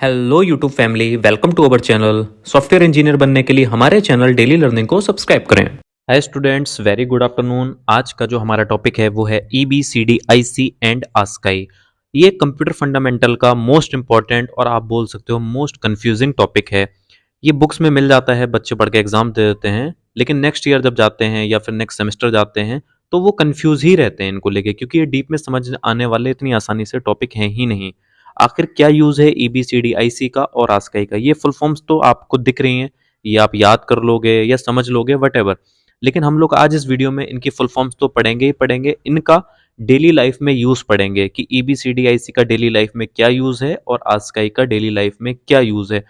Hello YouTube family, welcome to our channel. Software engineer बनने के लिए हमारे चैनल डेली लर्निंग को सब्सक्राइब करें। Hi students, very good afternoon. आज का जो हमारा टॉपिक है वो है EBCD IC एंड ASCII। ये कंप्यूटर फंडामेंटल का मोस्ट इंपॉर्टेंट और आप बोल सकते हो मोस्ट कंफ्यूजिंग टॉपिक है। ये बुक्स में मिल जाता है, बच्चे पढ़ के एग्जाम दे देते हैं, लेकिन नेक्स्ट ईयर जब जाते हैं या फिर नेक्स्ट सेमेस्टर जाते हैं तो वो कंफ्यूज ही रहते हैं इनको लेके, क्योंकि ये डीप में समझ आने वाले इतनी आसानी से टॉपिक हैं ही नहीं। आखिर क्या यूज है EBCD IC का और ASCII का? ये फुल फॉर्म्स तो आपको दिख रही हैं, ये आप याद कर लोगे या समझ लोगे वट एवर, लेकिन हम लोग आज इस वीडियो में इनकी फुल फॉर्म्स तो पढ़ेंगे ही पढ़ेंगे, इनका डेली लाइफ में यूज पढ़ेंगे कि EBCD IC का डेली लाइफ में क्या यूज है और ASCII का डेली लाइफ में क्या यूज है।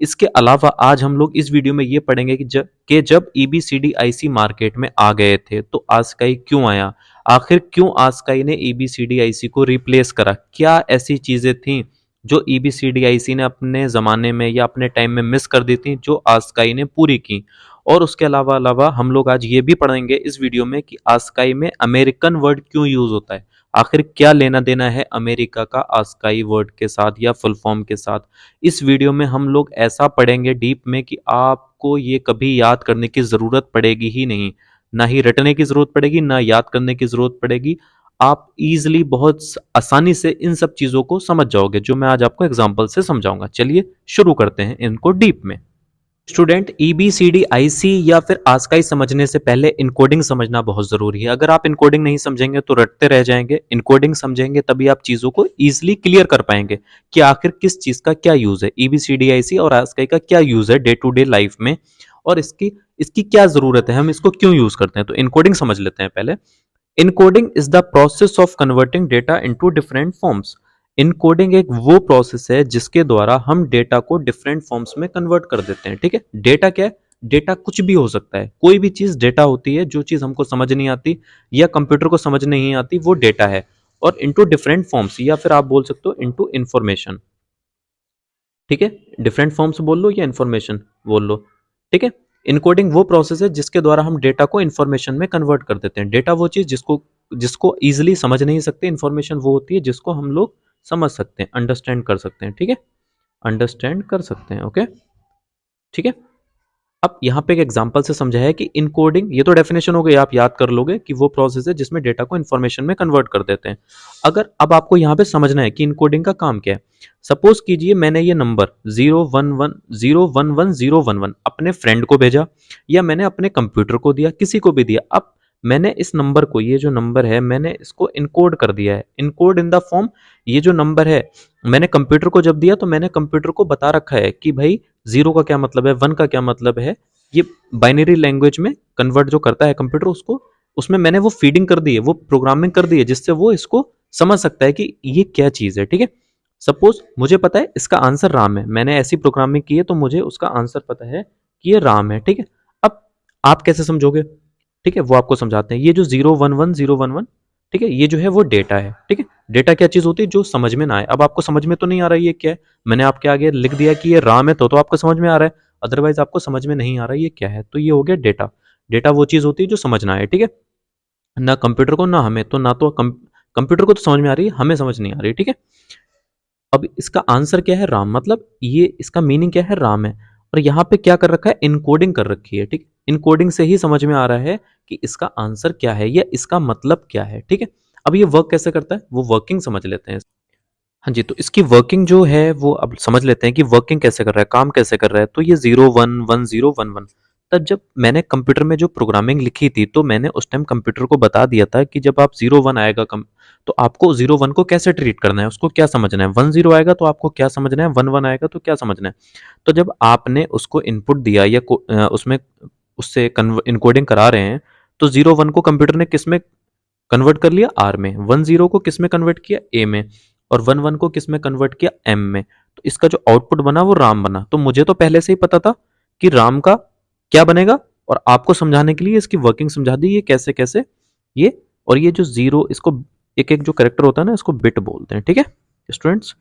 इसके अलावा आज हम लोग इस वीडियो में ये पढ़ेंगे कि जब EBCD IC मार्केट में आ गए थे तो ASCII क्यों आया, आखिर क्यों ASCII ने EBCD IC को रिप्लेस करा, क्या ऐसी चीजें थी जो EBCD IC ने अपने ज़माने में या अपने टाइम में मिस कर दी थी जो ASCII ने पूरी की। और उसके अलावा अलावा हम लोग आज ये भी पढ़ेंगे इस वीडियो में कि ASCII में अमेरिकन वर्ड क्यों यूज होता है, आखिर क्या लेना देना है अमेरिका का ASCII वर्ड के साथ या फुल फॉर्म के साथ। इस वीडियो में हम लोग ऐसा पढ़ेंगे डीप में कि आपको ये कभी याद करने की ज़रूरत पड़ेगी ही नहीं, ना ही रटने की ज़रूरत पड़ेगी, ना याद करने की ज़रूरत पड़ेगी। आप इजीली बहुत आसानी से इन सब चीज़ों को समझ जाओगे जो मैं आज आपको एग्जांपल से समझाऊंगा। चलिए शुरू करते हैं इनको डीप में। स्टूडेंट, EBCD IC या फिर ASCII समझने से पहले इनकोडिंग समझना बहुत जरूरी है। अगर आप इनकोडिंग नहीं समझेंगे तो रटते रह जाएंगे, इनकोडिंग समझेंगे तभी आप चीजों को इजीली क्लियर कर पाएंगे कि आखिर किस चीज का क्या यूज है, EBCD IC और ASCII का क्या यूज है डे टू डे लाइफ में, और इसकी इसकी क्या जरूरत है, हम इसको क्यों यूज करते हैं। तो इनकोडिंग समझ लेते हैं पहले। Encoding is the process of converting data into different forms. Encoding एक वो प्रोसेस है जिसके द्वारा हम डेटा को डिफरेंट फॉर्म्स में कन्वर्ट कर देते हैं। ठीक है, डेटा क्या है? डेटा कुछ भी हो सकता है, कोई भी चीज डेटा होती है। जो चीज हमको समझ नहीं आती या कंप्यूटर को समझ नहीं आती वो डेटा है, और इनटू डिफरेंट फॉर्म्स या फिर आप बोल सकते हो इनटू इंफॉर्मेशन। ठीक है, डिफरेंट फॉर्म्स बोल लो या इंफॉर्मेशन बोल लो। ठीक है, इनकोडिंग वो प्रोसेस है जिसके द्वारा हम डेटा को इंफॉर्मेशन में कन्वर्ट कर देते हैं। डेटा वो चीज जिसको जिसको इजीली समझ नहीं सकते, इंफॉर्मेशन वो होती है जिसको हम लोग समझ सकते हैं, अंडरस्टैंड कर सकते हैं। ठीक है, अंडरस्टैंड कर सकते हैं। ओके, ठीक है। अब यहाँ पे एक एग्जांपल से समझा है कि इनकोडिंग, ये तो डेफिनेशन हो गई, आप याद कर लोगे कि वो प्रोसेस है जिसमें डेटा को इन्फॉर्मेशन में कन्वर्ट कर देते हैं। अगर अब आपको यहाँ पे समझना है कि इनकोडिंग का काम क्या है। सपोज कीजिए मैंने ये नंबर 011011011 अपने फ्रेंड को भेजा, या मैंने अपने कंप्यूटर को दिया, किसी को भी दिया। अब मैंने इस नंबर को, ये जो नंबर है मैंने इसको इनकोड कर दिया है, इनकोड इन द फॉर्म। ये जो नंबर है मैंने कंप्यूटर को जब दिया तो मैंने कंप्यूटर को बता रखा है कि भाई 0 का क्या मतलब है, 1 का क्या मतलब है। ये बाइनरी लैंग्वेज में कन्वर्ट जो करता है कंप्यूटर, उसको उसमें मैंने वो फीडिंग कर दी है, वो प्रोग्रामिंग कर दी है जिससे वो इसको समझ सकता है कि ये क्या चीज़ है। ठीक है, सपोज मुझे पता है इसका आंसर राम है, मैंने ऐसी प्रोग्रामिंग की है तो मुझे उसका आंसर पता है कि ये राम है। ठीक है, अब आप कैसे समझोगे? ठीक है, वो आपको समझाते हैं। ये जो 011 011, ठीक है, ये जो है वो डेटा है। ठीक है, डेटा क्या चीज होती है जो समझ में ना आए। अब आपको समझ में तो नहीं आ रहा है ये क्या है, मैंने आपके आगे लिख दिया कि ये राम है तो आपको समझ में आ रहा है, अदरवाइज आपको समझ में नहीं आ रहा है ये क्या है। तो ये हो गया डेटा। डेटा वो चीज होती है जो समझ ना आए। ठीक है, ना कंप्यूटर को ना हमें, तो ना तो कंप्यूटर को तो समझ में आ रही है, हमें समझ नहीं आ रही। ठीक है, अब इसका आंसर क्या है? राम। मतलब ये इसका मीनिंग क्या है? राम है। और यहाँ पे क्या कर रखा है? इनकोडिंग कर रखी है। ठीक, इनकोडिंग से ही समझ में आ रहा है कि इसका आंसर क्या है या इसका मतलब क्या है। ठीक है, अब ये वर्क कैसे करता है वो वर्किंग समझ लेते हैं। हाँ जी, तो इसकी वर्किंग जो है वो अब समझ लेते हैं कि वर्किंग कैसे कर रहा है, काम कैसे कर रहा है। तो ये 011 011, तब जब मैंने कंप्यूटर में जो प्रोग्रामिंग लिखी थी तो मैंने उस टाइम कंप्यूटर को बता दिया था कि जब आप 01 आएगा कम, तो आपको 01 को कैसे ट्रीट करना है, उसको क्या समझना है। 10 आएगा तो आपको क्या समझना है, 11 आएगा तो क्या समझना है। तो जब आपने उसको इनपुट दिया या उसमें उससे इनकोडिंग करा रहे हैं, तो 01 को कंप्यूटर ने किस में कन्वर्ट कर लिया? आर में। 10 को किस में कन्वर्ट किया? ए में। और 11 को किस में कन्वर्ट किया? एम में। तो इसका जो आउटपुट बना वो राम बना। तो मुझे तो पहले से ही पता था कि राम का क्या बनेगा, और आपको समझाने के लिए इसकी वर्किंग समझा दी, ये कैसे कैसे ये। और ये जो जीरो, इसको एक एक जो करेक्टर होता है ना, इसको बिट बोलते हैं। ठीक है स्टूडेंट्स,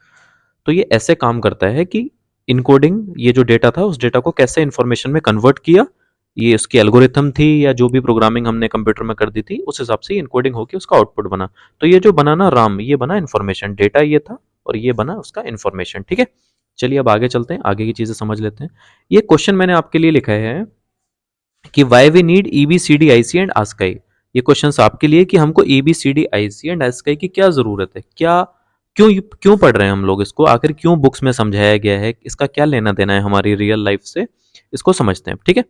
तो ये ऐसे काम करता है कि इनकोडिंग, ये जो डेटा था उस डेटा को कैसे इंफॉर्मेशन में कन्वर्ट किया, ये उसकी एल्गोरिथम थी या जो भी प्रोग्रामिंग हमने कंप्यूटर में कर दी थी उस हिसाब से इनकोडिंग होकर उसका आउटपुट बना। तो ये जो बना ना राम, ये बना इंफॉर्मेशन, डेटा ये था और ये बना उसका इंफॉर्मेशन। ठीक है, चलिए अब आगे चलते हैं, आगे की चीज़ें समझ लेते हैं। ये क्वेश्चन मैंने आपके लिए लिखा है कि why we need E B C D I C and ASCII. ये क्वेश्चन आपके लिए कि हमको E B C D I C and ASCII की क्या ज़रूरत है, क्या क्यों क्यों पढ़ रहे हैं हम लोग इसको, आखिर क्यों बुक्स में समझाया गया है, इसका क्या लेना देना है हमारी रियल लाइफ से, इसको समझते हैं। ठीक है,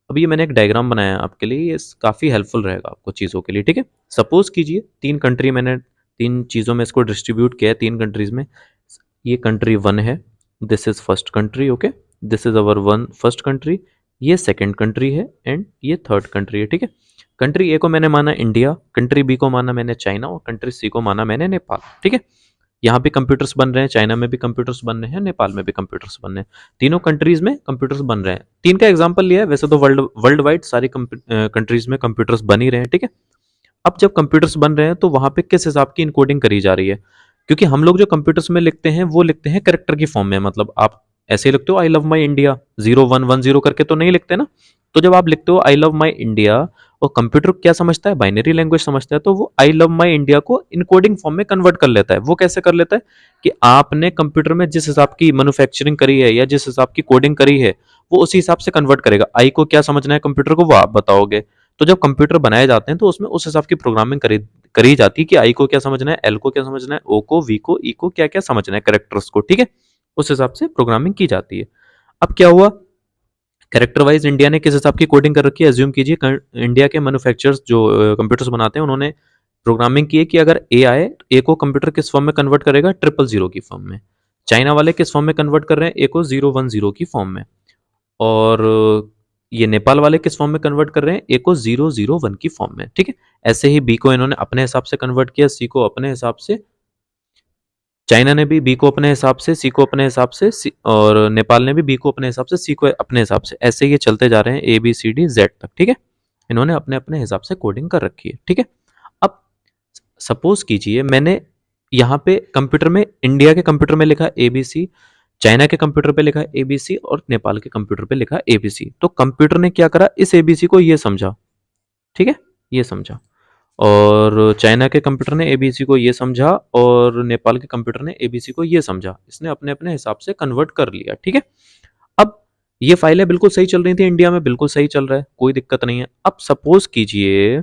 अभी ये मैंने एक डायग्राम बनाया है आपके लिए, ये काफ़ी हेल्पफुल रहेगा आपको चीज़ों के लिए। ठीक है, सपोज कीजिए तीन कंट्री, मैंने तीन चीज़ों में इसको डिस्ट्रीब्यूट किया है, तीन कंट्रीज में। ये कंट्री वन है, this is first country, okay, this is our one first country, ये सेकंड कंट्री है एंड ये थर्ड कंट्री है। ठीक है, कंट्री ए को मैंने माना इंडिया, कंट्री बी को माना मैंने चाइना और कंट्री सी को माना मैंने नेपाल। ठीक है, यहाँ पे कंप्यूटर्स बन रहे हैं, चाइना में भी कंप्यूटर्स बन रहे हैं, नेपाल में भी कंप्यूटर्स बन रहे हैं, तीनों कंट्रीज में कंप्यूटर्स बन रहे हैं। तीन का एग्जांपल लिया है, वैसे तो वर्ल्ड वाइड सारी कंट्रीज में कंप्यूटर्स बन ही रहे हैं। ठीक है, अब जब कंप्यूटर्स बन रहे हैं तो वहां पे किस हिसाब की इनकोडिंग करी जा रही है, क्योंकि हम लोग जो कंप्यूटर्स में लिखते हैं वो लिखते हैं करेक्टर की फॉर्म में, मतलब आप ऐसे लिखते हो आई लव माई इंडिया 0110 करके तो नहीं लिखते ना। तो जब आप लिखते हो आई लव माई इंडिया और कंप्यूटर क्या समझता है, बाइनरी लैंग्वेज समझता है, तो वो आई लव माई इंडिया को इनकोडिंग फॉर्म में कन्वर्ट कर लेता है। वो कैसे कर लेता है कि आपने कंप्यूटर में जिस हिसाब की मैन्युफैक्चरिंग करी है या जिस हिसाब की कोडिंग करी है वो उसी हिसाब से कन्वर्ट करेगा। आई को क्या समझना है कंप्यूटर को वो आप बताओगे। तो जब कंप्यूटर बनाए जाते हैं तो उसमें उस हिसाब की प्रोग्रामिंग करी जाती है कि आई को क्या समझना है, एल को क्या समझना है, ओ को, वी को, ई को क्या क्या समझना है, कैरेक्टर्स को। ठीक है, उस हिसाब से प्रोग्रामिंग की जाती है। अब क्या हुआ, कैरेक्टर वाइज इंडिया ने किस हिसाब की कोडिंग कर रखी है, एज्यूम कीजिए इंडिया के मैन्युफैक्चरर्स जो कंप्यूटर्स बनाते हैं उन्होंने प्रोग्रामिंग की है कि अगर ए आए तो ए को कंप्यूटर किस फॉर्म में कन्वर्ट करेगा, 000 की फॉर्म में। चाइना वाले किस फॉर्म में कन्वर्ट कर रहे हैं, ए को 010 की फॉर्म में। और ये नेपाल वाले किस फॉर्म में कन्वर्ट कर रहे हैं, ए को 001 की फॉर्म में। ठीक है, ऐसे ही बी को इन्होंने अपने हिसाब से कन्वर्ट किया, सी को अपने हिसाब से, चाइना ने भी बी को अपने हिसाब से, सी को अपने हिसाब से, और नेपाल ने भी बी को अपने हिसाब से, सी को अपने हिसाब से, ऐसे ये चलते जा रहे हैं A B C D Z तक। ठीक है, इन्होंने अपने अपने हिसाब से कोडिंग कर रखी है। ठीक है, अब सपोज कीजिए मैंने यहाँ पे कंप्यूटर में, इंडिया के कंप्यूटर में लिखा ए बी सी, चाइना के कंप्यूटर पे लिखा ए बी सी और नेपाल के कंप्यूटर पे लिखा ए बी सी। तो कंप्यूटर ने क्या करा, इस ए बी सी को ये समझा, ठीक है, ये समझा, और चाइना के कंप्यूटर ने एबीसी को ये समझा और नेपाल के कंप्यूटर ने एबीसी को ये समझा, इसने अपने अपने हिसाब से कन्वर्ट कर लिया। ठीक है, अब ये फाइलें बिल्कुल सही चल रही थी इंडिया में, बिल्कुल सही चल रहा है, कोई दिक्कत नहीं है। अब सपोज कीजिए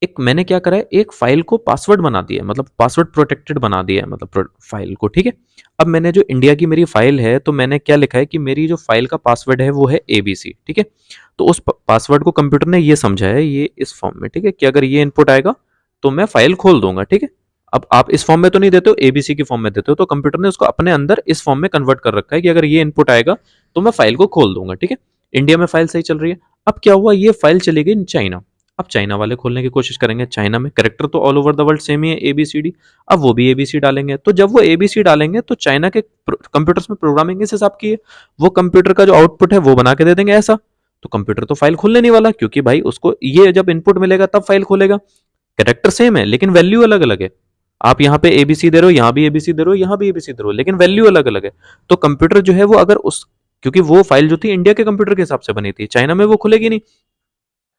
एक मैंने क्या करा है, एक फाइल को पासवर्ड बना दिया, मतलब पासवर्ड प्रोटेक्टेड बना दिया है, मतलब फाइल को। ठीक है, अब मैंने जो इंडिया की मेरी फाइल है तो मैंने क्या लिखा है कि मेरी जो फाइल का पासवर्ड है वो है एबीसी। ठीक है, तो उस पासवर्ड को कंप्यूटर ने ये समझा है, ये इस फॉर्म में, ठीक है, कि अगर ये इनपुट आएगा तो मैं फाइल खोल दूंगा। ठीक है, अब आप इस फॉर्म में तो नहीं देते हो, एबीसी की फॉर्म में देते हो, तो कंप्यूटर ने उसको अपने अंदर इस फॉर्म में कन्वर्ट कर रखा है कि अगर ये इनपुट आएगा तो मैं फाइल को खोल दूंगा। ठीक है, इंडिया में फाइल सही चल रही है। अब क्या हुआ, ये फाइल चली गई चाइना। अब चाइना वाले खोलने की कोशिश करेंगे, चाइना में करेक्टर तो all over the world same ही है, एबीसीडी। अब वो भी एबीसी डालेंगे, तो जब वो एबीसी डालेंगे तो चाइना के कंप्यूटर्स में प्रोग्रामिंग इस हिसाब की है, वो कंप्यूटर का जो आउटपुट है वो बना के दे देंगे ऐसा। तो कंप्यूटर तो फाइल खोलने नहीं वाला, क्योंकि भाई उसको ये जब इनपुट मिलेगा तब फाइल खोलेगा। कैरेक्टर सेम है लेकिन वैल्यू अलग अलग है। आप यहाँ पे एबीसी दे रहे हो, यहाँ भी एबीसी दे रहे हो, यहाँ भी एबीसी दे रहे हो, लेकिन वैल्यू अलग अलग है। तो कंप्यूटर जो है वो अगर उस, क्योंकि वो फाइल जो थी इंडिया के कंप्यूटर के हिसाब से बनी थी, चाइना में वो खुलेगी नहीं।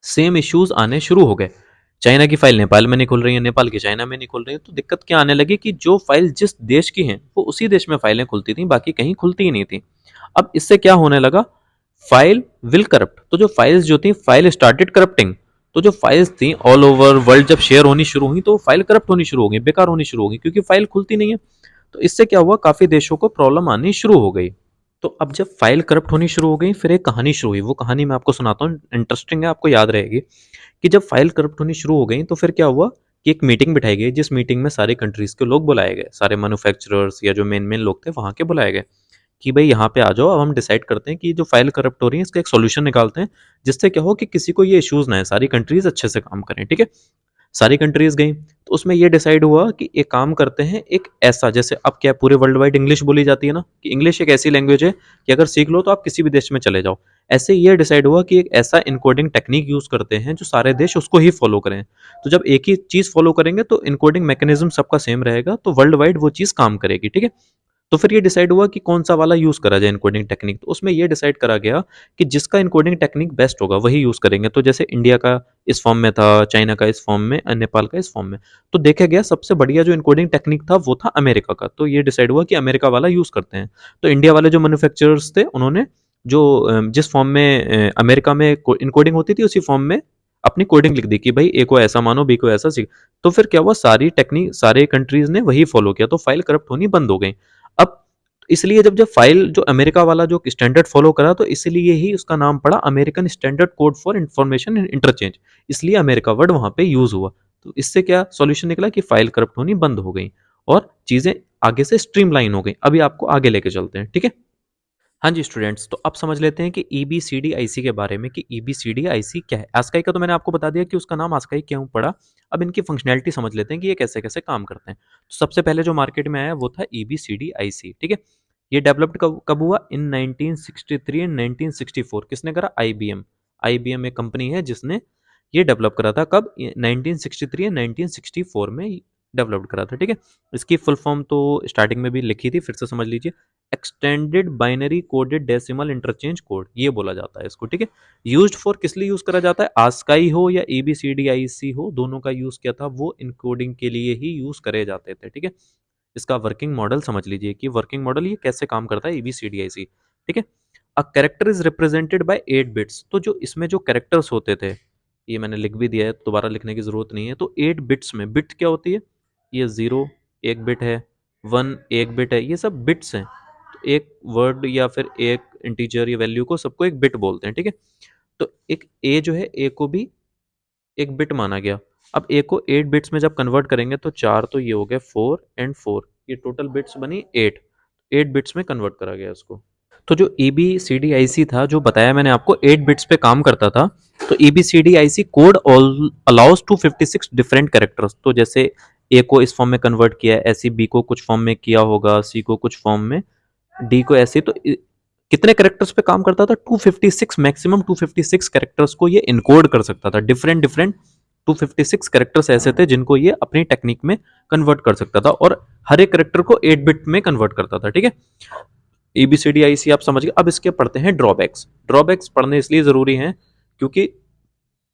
सेम इश्यूज आने शुरू हो गए, चाइना की फाइल नेपाल में नहीं खुल रही है, नेपाल की चाइना में नहीं खुल रही है। तो दिक्कत क्या आने लगी कि जो फाइल जिस देश की हैं वो उसी देश में फाइलें खुलती थी, बाकी कहीं खुलती ही नहीं थी। अब इससे क्या होने लगा, फाइल विल करप्ट। तो जो फाइल्स जो थी, फाइल स्टार्टेड करप्टिंग। तो जो फाइल्स थी ऑल ओवर वर्ल्ड जब शेयर होनी शुरू हुई तो फाइल करप्ट होनी शुरू हो गई, बेकार होनी शुरू हो गई, क्योंकि फाइल खुलती नहीं है। तो इससे क्या हुआ, काफी देशों को प्रॉब्लम आनी शुरू हो गई। तो अब जब फाइल करप्ट होनी शुरू हो गई, फिर एक कहानी शुरू हुई। वो कहानी मैं आपको सुनाता हूँ, इंटरेस्टिंग है, आपको याद रहेगी। कि जब फाइल करप्ट होनी शुरू हो गई तो फिर क्या हुआ कि एक मीटिंग बिठाई गई, जिस मीटिंग में सारी कंट्रीज के लोग बुलाए गए, सारे मैन्युफैक्चरर्स या जो मेन मेन लोग थे वहां के बुलाए गए कि भाई यहाँ पे आ जाओ, अब हम डिसाइड करते हैं कि जो फाइल करप्ट हो रही है इसका एक सोल्यूशन निकालते हैं, जिससे क्या हो कि किसी को ये इश्यूज ना है, सारी कंट्रीज अच्छे से काम करें। ठीक है, सारी कंट्रीज गई, तो उसमें ये डिसाइड हुआ कि एक काम करते हैं, एक ऐसा, जैसे अब क्या पूरे वर्ल्ड वाइड इंग्लिश बोली जाती है ना, कि इंग्लिश एक ऐसी लैंग्वेज है कि अगर सीख लो तो आप किसी भी देश में चले जाओ। ऐसे ये डिसाइड हुआ कि एक ऐसा इनकोडिंग टेक्निक यूज करते हैं जो सारे देश उसको ही फॉलो करें। तो जब एक ही चीज फॉलो करेंगे तो इनकोडिंग मैकेनिज्म सबका सेम रहेगा, तो वर्ल्ड वाइड वो चीज काम करेगी। ठीक है, तो फिर ये डिसाइड हुआ कि कौन सा वाला यूज़ करा जाए इनकोडिंग टेक्निक। तो उसमें ये डिसाइड करा गया कि जिसका इनकोडिंग टेक्निक बेस्ट होगा वही यूज़ करेंगे। तो जैसे इंडिया का इस फॉर्म में था, चाइना का इस फॉर्म में, नेपाल का इस फॉर्म में। तो देखा गया सबसे बढ़िया जो इनकोडिंग टेक्निक था वो था अमेरिका का। तो ये डिसाइड हुआ कि अमेरिका वाला यूज़ करते हैं। तो इंडिया वाले जो मैन्युफैक्चरर्स थे उन्होंने जो जिस फॉर्म में अमेरिका में इनकोडिंग होती थी उसी फॉर्म में अपनी कोडिंग लिख दी कि भाई ए को ऐसा मानो, बी को ऐसा सीख। तो फिर क्या हुआ, सारी टेक्निक सारे कंट्रीज ने वही फॉलो किया, तो फाइल करप्ट होनी बंद हो गई। अब इसलिए जब जब फाइल जो अमेरिका वाला जो स्टैंडर्ड फॉलो करा तो इसलिए ही उसका नाम पड़ा American standard code for information interchange, इसलिए अमेरिका वर्ड वहां पे यूज हुआ। तो इससे क्या सॉल्यूशन निकला कि फाइल करप्ट होनी बंद हो गई और चीजें आगे से स्ट्रीमलाइन हो गई। अभी आपको आगे लेके चलते हैं, ठीक है। हाँ जी स्टूडेंट्स, तो अब समझ लेते हैं कि EBCDIC के बारे में कि EBCDIC क्या है। आस्काई का तो मैंने आपको बता दिया कि उसका नाम आस्काई क्यों पड़ा। अब इनकी फंक्शनैलिटी समझ लेते हैं कि ये कैसे कैसे काम करते हैं। तो सबसे पहले जो मार्केट में आया वो था EBCDIC, ठीक है। ये डेवलप्ड कब कब हुआ, इन 1963 एंड 1964। किसने करा, IBM। IBM एक कंपनी है जिसने ये डेवलप करा था, कब, 1963 एंड 1964 में डेवलप्ड करा था, ठीक है। इसकी फुल फॉर्म तो स्टार्टिंग में भी लिखी थी, फिर से समझ लीजिए। Extended binary coded decimal interchange code, ये बोला जाता है इसको, ठीक है। यूज्ड फॉर किस लिए यूज करा जाता है, आस्काई हो या EBCDIC हो, दोनों का यूज किया था, वो इनकोडिंग के लिए ही यूज करे जाते थे, ठीक है। इसका वर्किंग मॉडल समझ लीजिए कि वर्किंग मॉडल ये कैसे काम करता है EBCDIC, ठीक है। A character is represented by 8 bits. तो जो इसमें जो कैरेक्टर्स होते थे, ये मैंने लिख भी दिया है, दोबारा लिखने की जरूरत नहीं है। तो 8 बिट्स में, बिट क्या होती है, ये 0 एक बिट है, 1 एक बिट है, ये सब बिट्स हैं। तो एक वर्ड या फिर एक इंटीजर या वैल्यू को सबको एक बिट बोलते हैं, ठीक है। तो एक ए जो है, ए को भी एक बिट माना गया। अब ए को 8 बिट्स में जब कन्वर्ट करेंगे तो चार तो ये हो गए 4 एंड 4, ये टोटल बिट्स बनी 8 बिट्स में कन्वर्ट करा गया इसको। तो जो EBCDIC था, जो बताया मैंने आपको 8 बिट्स पे काम करता था। तो EBCDIC code allows 256 different characters. तो जैसे ए को इस फॉर्म में कन्वर्ट किया, ऐसी बी को कुछ फॉर्म में किया होगा, सी को कुछ फॉर्म में, डी को ऐसे। तो कितने कैरेक्टर्स पे काम करता था, 256, मैक्सिमम 256 कैरेक्टर्स को ये इनकोड कर सकता था। डिफरेंट डिफरेंट 256 कैरेक्टर्स ऐसे थे जिनको ये अपनी टेक्निक में कन्वर्ट कर सकता था, और हर एक कैरेक्टर को 8 बिट में कन्वर्ट करता था, ठीक है। EBCDIC आप समझ गए। अब इसके पढ़ते हैं ड्रॉबैक्स। ड्रॉबैक्स पढ़ने इसलिए जरूरी हैं क्योंकि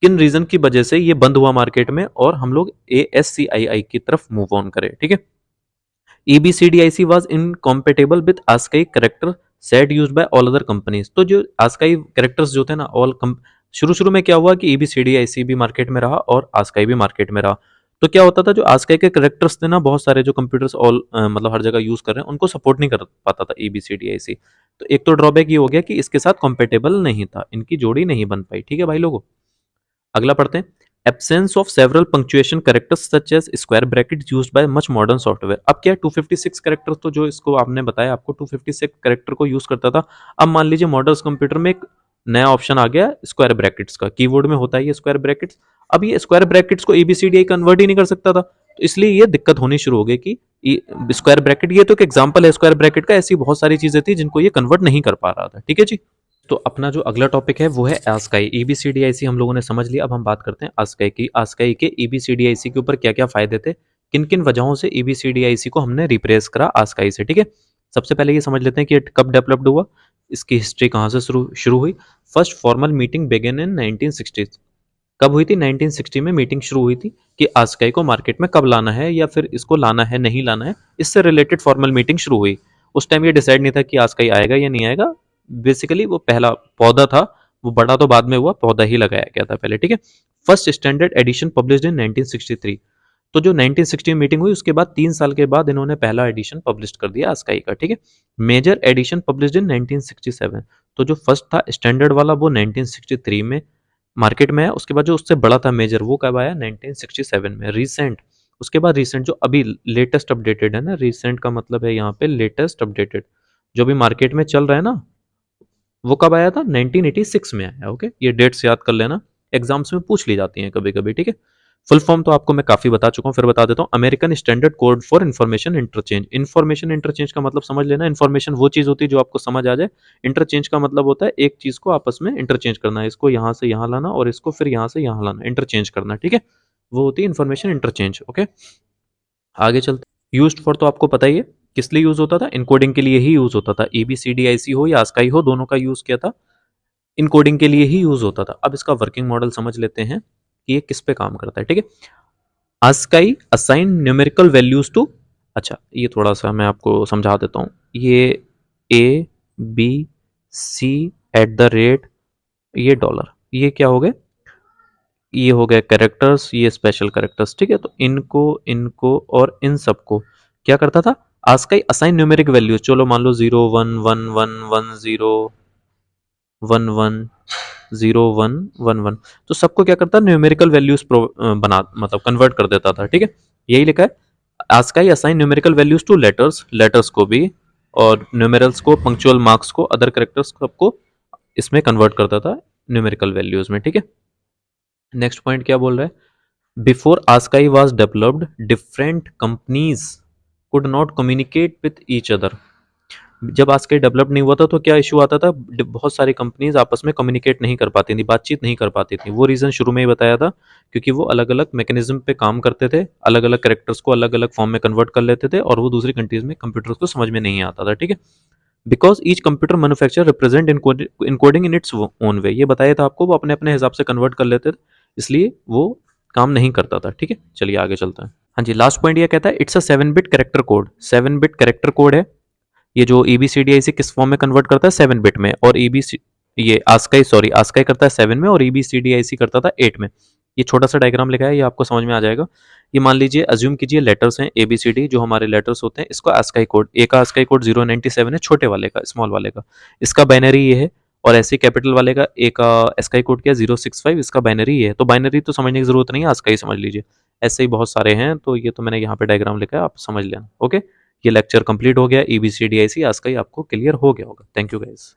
किन रीजन की वजह से ये बंद हुआ मार्केट में और हम लोग ASCII की तरफ मूव ऑन करें, ठीक है। EBCDIC was incompatible with ASCII character set used by all other companies। तो जो ASCII कैरेक्टर्स जो थे ना, शुरू शुरू में क्या हुआ कि EBCDIC भी मार्केट में रहा और ASCII भी मार्केट में रहा। तो क्या होता था, जो ASCII के कैरेक्टर्स थे ना, बहुत सारे जो कंप्यूटर्स मतलब हर जगह यूज कर रहे हैं, उनको सपोर्ट नहीं कर पाता था EBCDIC। तो एक तो ड्रॉबैक ये हो गया कि इसके साथ कॉम्पेटेबल नहीं था, इनकी जोड़ी नहीं बन पाई, ठीक है भाई लोगों। अगला पढ़ते हैं, absence of several punctuation characters such as square bracket used by much modern software. अब क्या है, 256 कैरेक्टर्स, तो जो इसको आपने बताया आपको 256 कैरेक्टर को यूज करता था। अब मान लीजिए मॉडर्न कंप्यूटर में एक नया ऑप्शन आ गया स्क्वायर ब्रैकेट्स का, कीबोर्ड में होता है ये स्क्वायर ब्रैकेट्स। अब ये स्क्वायर ब्रैकेट्स को EBCDI कन्वर्ट ही नहीं कर सकता था, तो इसलिए ये दिक्कत होनी शुरू हो गई कि स्क्वायर ब्रैकेट, ये तो एक एग्जाम्पल है स्क्वायर ब्रैकेट का, ऐसी बहुत सारी चीजें थी जिनको ये कन्वर्ट नहीं कर पा रहा था, ठीक है जी। तो अपना जो अगला टॉपिक है वो है आस्काई। EBCDIC हम लोगों ने समझ लिया, अब हम बात करते हैं आस्काई की। आस्काई के EBCDIC के ऊपर क्या क्या फायदे थे, किन किन वजहों से EBCDIC को हमने रिप्लेस करा आस्काई से, ठीक है। सबसे पहले ये समझ लेते हैं कि ये कब डेवलप्ड हुआ, इसकी हिस्ट्री कहाँ से शुरू हुई। First formal meeting begin in 1960। कब हुई थी, 1960 में मीटिंग शुरू हुई थी कि आस्काई को मार्केट में कब लाना है या फिर इसको लाना है नहीं लाना है, इससे रिलेटेड फॉर्मल मीटिंग शुरू हुई। उस टाइम ये डिसाइड नहीं था कि आस्काई आएगा या नहीं आएगा। बेसिकली वो पहला पौधा था, वो बड़ा तो बाद में हुआ, पौधा ही लगाया गया था पहले, ठीक है। फर्स्ट स्टैंडर्ड एडिशन पब्लिश्ड इन 1963। तो जो 1960 में मीटिंग हुई उसके बाद 3 साल के बाद इन्होंने पहला एडिशन पब्लिश कर दिया आस्काई का, ठीक है। Major edition published in 1967। तो जो फर्स्ट था स्टैंडर्ड वाला वो 1963 में मार्केट में है। उसके बाद जो उससे बड़ा था मेजर, वो कब आया, 1967 में। रीसेंट, उसके बाद रीसेंट जो अभी लेटेस्ट अपडेटेड है ना, रीसेंट का मतलब है यहाँ पे लेटेस्ट अपडेटेड, जो भी मार्केट में चल रहा है ना, वो कब आया था, 1986 में आया। ओके, ये डेट्स याद कर लेना, एग्जाम्स में पूछ ली जाती हैं कभी कभी, ठीक है। फुल फॉर्म तो आपको मैं काफी बता चुका हूँ, फिर बता देता हूँ। American standard code for information interchange. Information interchange का मतलब समझ लेना, इन्फॉर्मेशन वो चीज होती है जो आपको समझ आ जाए। इंटरचेंज का मतलब होता है एक चीज को आपस में इंटरचेंज करना है, इसको यहाँ से यहाँ लाना और इसको फिर यहाँ से यहाँ लाना, इंटरचेंज करना, ठीक है। वो होती है इन्फॉर्मेशन इंटरचेंज। ओके, आगे चलते। यूज्ड फॉर तो आपको पता ही है, किस लिए यूज होता था? इनकोडिंग के लिए ही यूज होता था। ABCDIC हो या ASCII हो, दोनों का यूज किया था, इनकोडिंग के लिए ही यूज होता था। अब इसका वर्किंग मॉडल समझ लेते हैं कि ये किस पे काम करता है। ठीक है, ASCII assign numerical values to, अच्छा ये थोड़ा सा मैं आपको समझा देता हूँ। ये ABC@, ये डॉलर, ये क्या हो गए? ये हो गए कैरेक्टर्स, ये स्पेशल कैरेक्टर्स। ठीक है, तो इनको इनको और इन सबको क्या करता था? ASCII असाइन न्यूमेरिक वैल्यूज, चलो मान लो 0 1 1 1 0 1 1 1, तो सबको क्या करता? न्यूमेरिकल वैल्यूज बना, मतलब कन्वर्ट कर देता था। ठीक है, यही लिखा है। ASCII assign numerical values two letters, letters को भी, और न्यूमेरल्स को, पंक्चुअल मार्क्स को, अदर करेक्टर्स सबको इसमें कन्वर्ट करता था न्यूमेरिकल वैल्यूज में। ठीक है, नेक्स्ट पॉइंट क्या बोल रहा है? Before ASCII was developed, different companies could not communicate with each other. जब ASCII डेवलप नहीं हुआ था तो क्या इशू आता था? बहुत सारी कंपनीज आपस में कम्युनिकेट नहीं कर पाती थी, बातचीत नहीं कर पाती थी। वो रीज़न शुरू में ही बताया था, क्योंकि वो अलग अलग मैकेनिज्म पे काम करते थे, अलग अलग करेक्टर्स को अलग अलग फॉर्म में कन्वर्ट कर लेते थे, और वो दूसरी कंट्रीज में कंप्यूटर्स को समझ में नहीं आता था। ठीक है, because each computer manufacture represent encoding in its own way, ये बताया था आपको, वो अपने अपने हिसाब से कन्वर्ट कर लेते थे, इसलिए वो काम नहीं करता था। ठीक है, चलिए आगे चलते हैं। हाँ जी, लास्ट पॉइंट ये कहता है it's a 7 bit character code. 7 bit character code है ये, जो ABCDIC किस फॉर्म में कन्वर्ट करता है? 7 बिट में। और EBC, ये ASCII करता है 7 में, और ABCDIC करता था 8 में। ये छोटा सा डायग्राम लिखा है, ये आपको समझ में आ जाएगा। ये मान लीजिए, अज्यूम कीजिए लेटर्स हैं ABCD, जो हमारे लेटर्स होते हैं, इसको ASCII कोड, ए का ASCII कोड 097 है, छोटे वाले का, स्मॉल वाले का, इसका बाइनरी ये है। और ऐसे कैपिटल वाले का, ए का ASCII कोड क्या? 065, इसका बाइनरी ये है। तो बाइनरी तो समझने की जरूरत नहीं है, ASCII समझ लीजिए। ऐसे ही बहुत सारे हैं, तो ये तो मैंने यहाँ पे डायग्राम लिखा है, आप समझ लेना। ओके, ये लेक्चर कंप्लीट हो गया। ABCDIC ASCII आपको क्लियर हो गया होगा। Thank you guys.